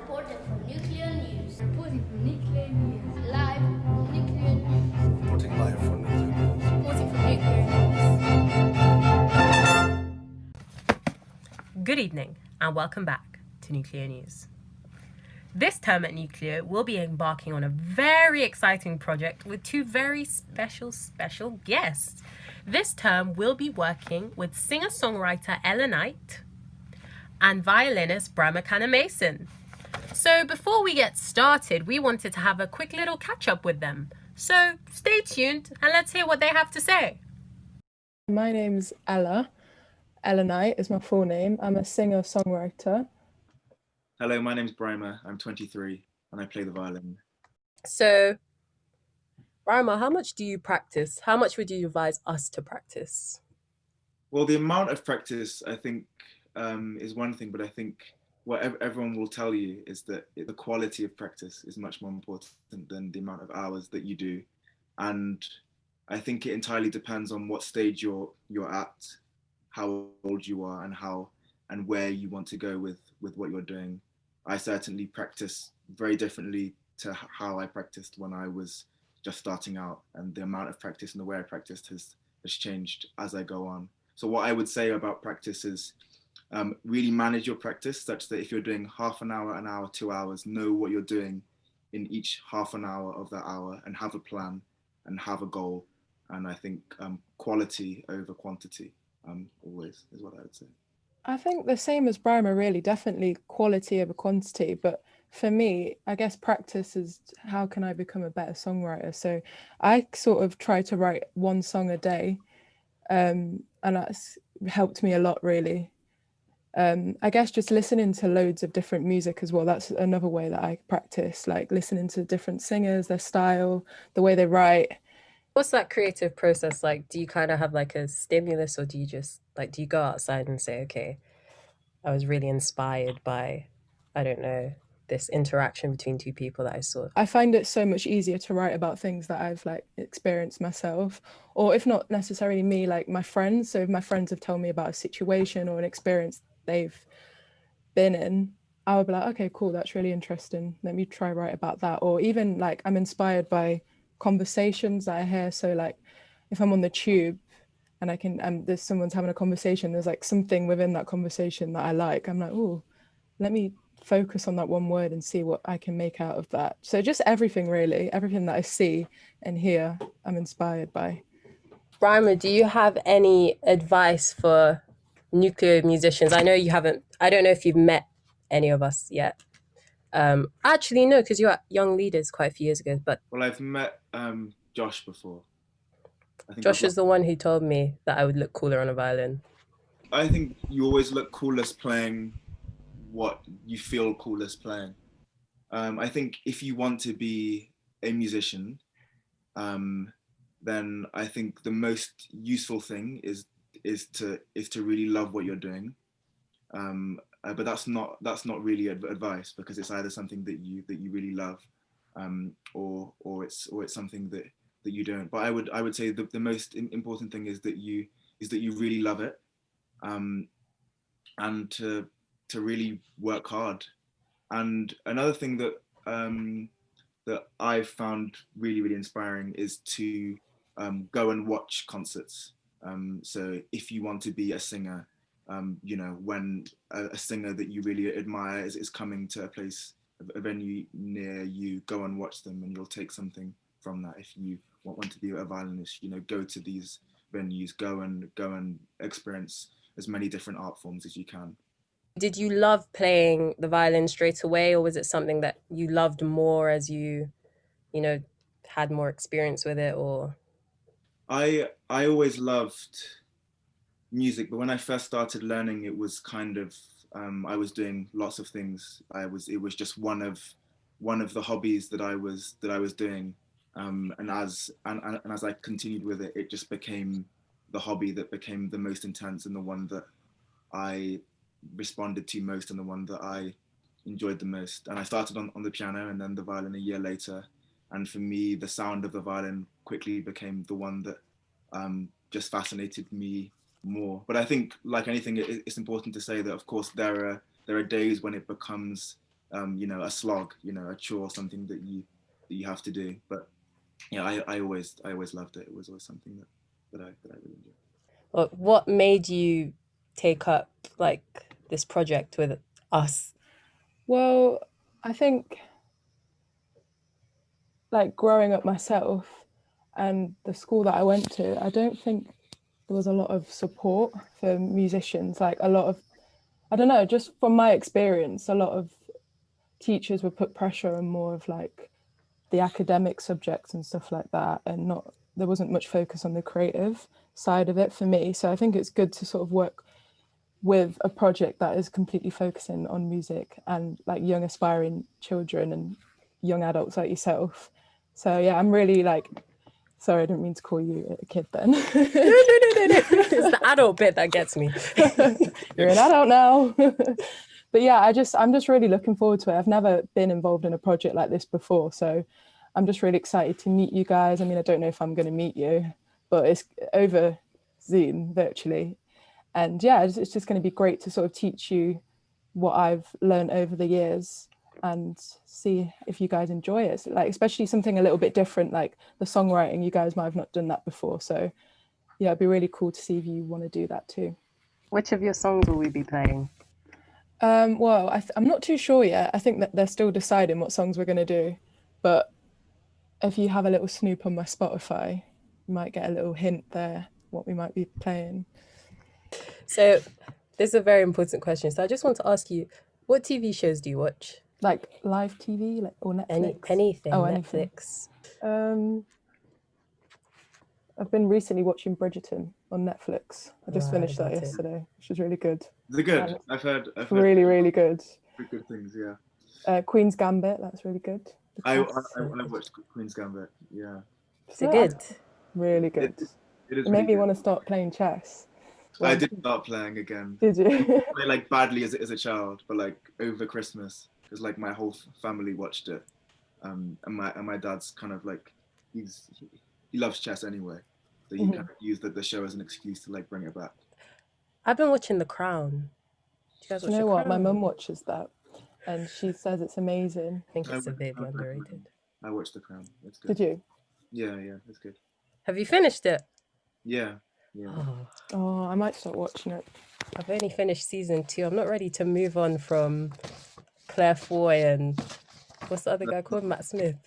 Reporting from Nucleo News. Reporting from Nucleo News. Live from Nucleo News. Reporting live from Nucleo News. Reporting from Nucleo News. Good evening and welcome back to Nucleo News. This term at Nucleo, we'll be embarking on a very exciting project with two very special guests. This term, we'll be working with singer-songwriter Ella Knight and violinist Braimah Kanneh-Mason. So before we get started, we wanted to have a quick little catch-up with them. So stay tuned and let's hear what they have to say. My name's Ella. Ella Knight is my full name. I'm a singer-songwriter. Hello, my name's Braimah. I'm 23 and I play the violin. So, Braimah, how much do you practice? How much would you advise us to practice? Well, the amount of practice, I think, is one thing, but I think what everyone will tell you is that the quality of practice is much more important than the amount of hours that you do. And I think it entirely depends on what stage you're at, how old you are, and where you want to go with what you're doing. I certainly practice very differently to how I practiced when I was just starting out, and the amount of practice and the way I practiced has changed as I go on. So what I would say about practice is really manage your practice such that if you're doing half an hour, 2 hours, know what you're doing in each half an hour of that hour and have a plan and have a goal. And I think quality over quantity always is what I would say. I think the same as Braimah, really, definitely quality over quantity. But for me, I guess practice is how can I become a better songwriter? So I sort of try to write one song a day, and that's helped me a lot, really. I guess just listening to loads of different music as well. That's another way that I practice, like listening to different singers, their style, the way they write. What's that creative process like? Do you kind of have like a stimulus, or do you just do you go outside and say, okay, I was really inspired by, I don't know, this interaction between two people that I saw? I find it so much easier to write about things that I've experienced myself, or if not necessarily me, like my friends. So if my friends have told me about a situation or an experience they've been in, I would be like, okay, cool, that's really interesting. Let me try write about that. Or even I'm inspired by conversations that I hear. So if I'm on the tube and I can, there's someone's having a conversation, there's something within that conversation that I like. I'm like, oh, let me focus on that one word and see what I can make out of that. So just everything, really, everything that I see and hear, I'm inspired by. Braimah, do you have any advice for Nucleo musicians? I know you haven't, I don't know if you've met any of us yet. Actually, no, because you were at Young Leaders quite a few years ago. But Well, I've met Josh before. I think Josh is the one who told me that I would look cooler on a violin. I think you always look coolest playing what you feel coolest playing. I think if you want to be a musician, then I think the most useful thing is to really love what you're doing. But that's not really advice, because it's either something that you really love, or it's something that you don't. But I would say the most important thing is that you really love it, and to really work hard. And another thing that that I've found really inspiring is to go and watch concerts. So if you want to be a singer, when a singer that you really admire is coming to a venue near you, go and watch them, and you'll take something from that. If you want to be a violinist, go to these venues, go and experience as many different art forms as you can. Did you love playing the violin straight away, or was it something that you loved more as you had more experience with it? Or I always loved music, but when I first started learning, it was kind of I was doing lots of things. It was just one of the hobbies that I was doing, and as I continued with it, it just became the hobby that became the most intense, and the one that I responded to most, and the one that I enjoyed the most. And I started on the piano and then the violin a year later. And for me, the sound of the violin quickly became the one that just fascinated me more. But I think, like anything, it's important to say that, of course, there are days when it becomes a slog, a chore, something that you have to do. But yeah, I always loved it. It was always something that I really enjoyed. What made you take up like this project with us? Well, I think like growing up myself and the school that I went to, I don't think there was a lot of support for musicians. Like a lot of, I don't know, just from my experience, a lot of teachers would put pressure on more of like the academic subjects and stuff like that, and not, there wasn't much focus on the creative side of it for me. So I think it's good to sort of work with a project that is completely focusing on music and like young aspiring children and young adults like yourself. So yeah, I'm really like, sorry, I didn't mean to call you a kid then. No. It's the adult bit that gets me. You're an adult now. But yeah, I'm just really looking forward to it. I've never been involved in a project like this before, so I'm just really excited to meet you guys. I mean, I don't know if I'm going to meet you, but it's over Zoom virtually. And yeah, it's just going to be great to sort of teach you what I've learned over the years and see if you guys enjoy it. So, like, especially something a little bit different, like the songwriting. You guys might have not done that before, so yeah, it'd be really cool to see if you want to do that too. Which of your songs will we be playing? Well, I'm not too sure yet. I think that they're still deciding what songs we're going to do, but if you have a little snoop on my Spotify, you might get a little hint there what we might be playing. So this is a very important question. So I just want to ask you, what TV shows do you watch? Like live TV, like, or Netflix? Anything, Oh, Netflix. anything. I've been recently watching Bridgerton on Netflix. I just finished that yesterday, which was really good. Is it good? I've heard really, really good. Good things, yeah. Queen's Gambit, that's really good. I watched Queen's Gambit, yeah. Is it good? Really good. It is. It made me want to start playing chess. I did start playing again. Did you? Play like badly as a child, but like over Christmas, because like my whole family watched it, and my dad's kind of like he loves chess anyway, so he kind of used the show as an excuse to like bring it back. I've been watching The Crown. Do you know what? My mum watches that, and she says it's amazing. I think it's severely underrated. I watched The Crown. It's good. Did you? Yeah, it's good. Have you finished it? Yeah. Oh, I might start watching it. I've only finished season 2. I'm not ready to move on from Claire Foy and what's the other guy called? Matt Smith.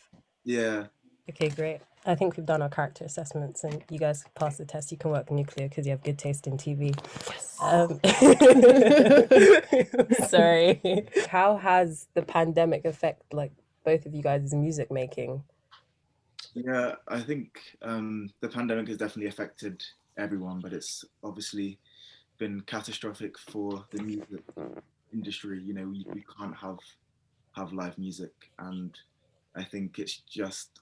Yeah. Okay, great. I think we've done our character assessments and you guys passed the test. You can work in Nucleo because you have good taste in TV. Yes. Sorry. How has the pandemic affected like both of you guys' music making? Yeah, I think the pandemic has definitely affected everyone, but it's obviously been catastrophic for the music industry. We can't have live music, and I think it's just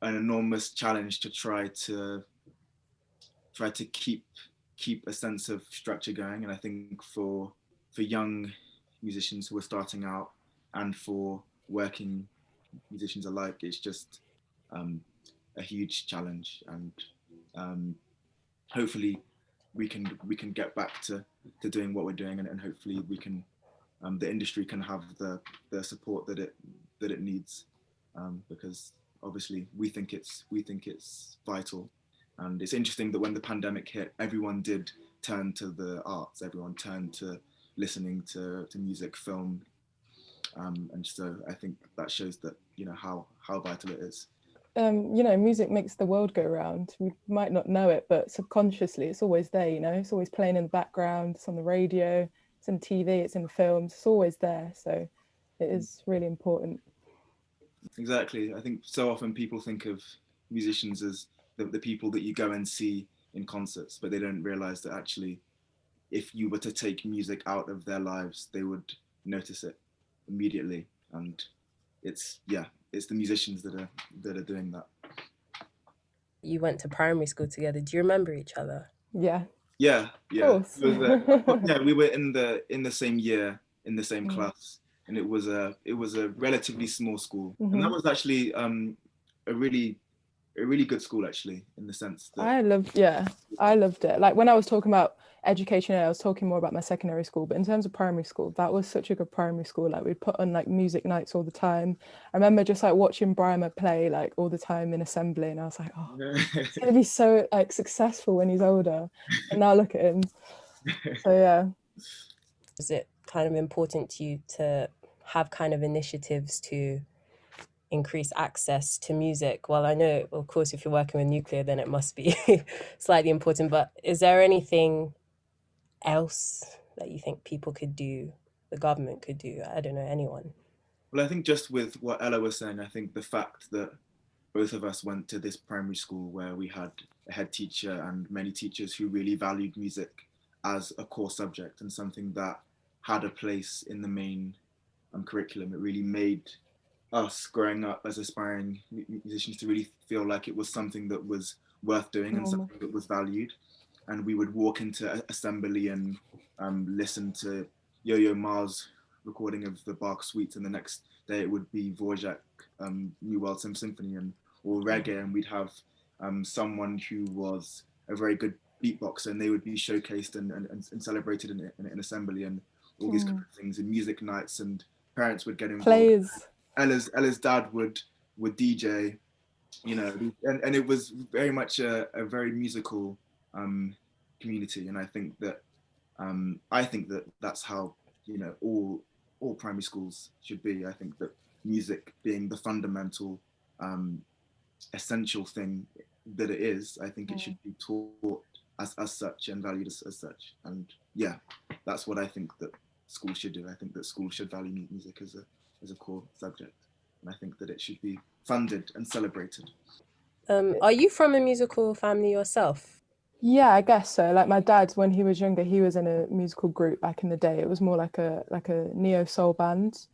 an enormous challenge to try to keep a sense of structure going. And I think for young musicians who are starting out and for working musicians alike, it's just a huge challenge, and hopefully we can get back to doing what we're doing, and hopefully we can the industry can have the support that it needs, because obviously we think it's vital. And it's interesting that when the pandemic hit, everyone did turn to the arts, everyone turned to listening to music, film, and so I think that shows that how vital it is. Music makes the world go round. We might not know it, but subconsciously it's always there, it's always playing in the background, it's on the radio, it's in TV, it's in films, it's always there. So it is really important. Exactly. I think so often people think of musicians as the people that you go and see in concerts, but they don't realize that actually if you were to take music out of their lives, they would notice it immediately. And it's the musicians that are doing that. You went to primary school together. Do you remember each other? Yeah. Yeah. Of course. Yeah, we were in the same year, in the same class, and it was a relatively small school, and that was actually a really a really good school actually, in the sense that I loved it. Like when I was talking about education, I was talking more about my secondary school, but in terms of primary school, that was such a good primary school. Like we'd put on like music nights all the time. I remember just like watching Braimah play like all the time in assembly, and I was like, oh, he's gonna be so like successful when he's older. And now look at him. So yeah. Is it kind of important to you to have kind of initiatives to increase access to music? Well, I know, of course, if you're working with Nucleo, then it must be slightly important, but is there anything else that you think people could do, the government could do? I don't know, anyone. Well, I think just with what Ella was saying, I think the fact that both of us went to this primary school where we had a head teacher and many teachers who really valued music as a core subject and something that had a place in the main curriculum, it really made us growing up as aspiring musicians to really feel like it was something that was worth doing and something that was valued. And we would walk into assembly and listen to Yo-Yo Ma's recording of the Bach Suite, and the next day it would be Dvorak, New World Symphony, and or reggae, and we'd have someone who was a very good beatboxer, and they would be showcased and celebrated in assembly, and all these kind of things, and music nights, and parents would get involved. Plays. Ella's dad would DJ, you know, and it was very much a very musical community, and I think that that's how, you know, all primary schools should be. I think that music being the fundamental essential thing that it is, I think it should be taught as such and valued as such. And yeah, that's what I think that schools should do. I think that schools should value music as a core subject, and I think that it should be funded and celebrated. Are you from a musical family yourself? Yeah, I guess so. Like my dad, when he was younger, he was in a musical group back in the day. It was more like a neo soul band.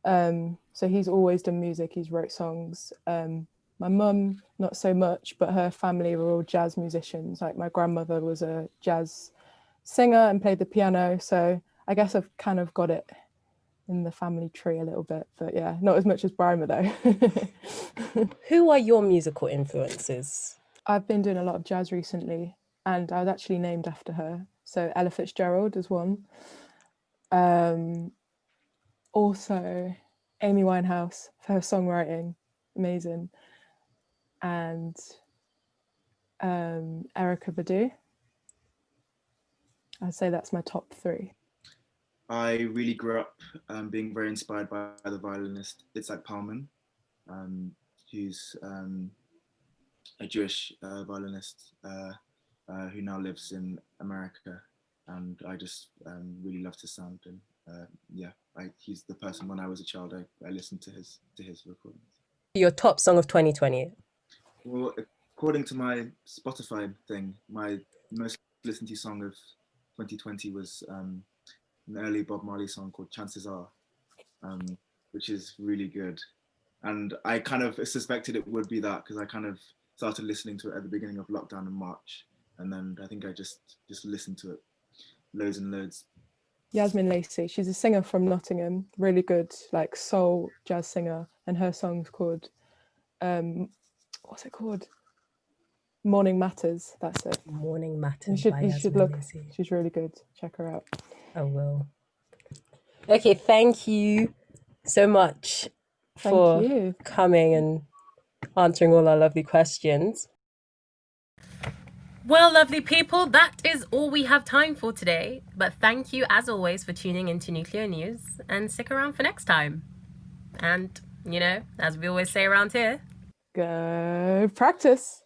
So he's always done music. He's wrote songs. My mum, not so much, but her family were all jazz musicians. Like my grandmother was a jazz singer and played the piano. So I guess I've kind of got it in the family tree a little bit, but yeah, not as much as Braimah though. Who are your musical influences? I've been doing a lot of jazz recently, and I was actually named after her. So Ella Fitzgerald is one. Also Amy Winehouse for her songwriting, amazing. And Erykah Badu. I'd say that's my top 3. I really grew up being very inspired by the violinist Itzhak Perlman, who's a Jewish violinist who now lives in America, and I just really loved his sound. And yeah, he's the person when I was a child I listened to his recordings. Your top song of 2020? Well, according to my Spotify thing, my most listened to song of 2020 was an early Bob Marley song called Chances Are, which is really good. And I kind of suspected it would be that because I kind of started listening to it at the beginning of lockdown in March. And then I think I just listened to it loads and loads. Yasmin Lacey, she's a singer from Nottingham, really good like soul jazz singer, and her song's called what's it called? Morning Matters. That's it. Morning Matters. You should look. Lacey. She's really good. Check her out. I will. Okay, thank you so much for coming and answering all our lovely questions. Well, lovely people, that is all we have time for today. But thank you, as always, for tuning into Nucleo News, and stick around for next time. And, you know, as we always say around here, go practice.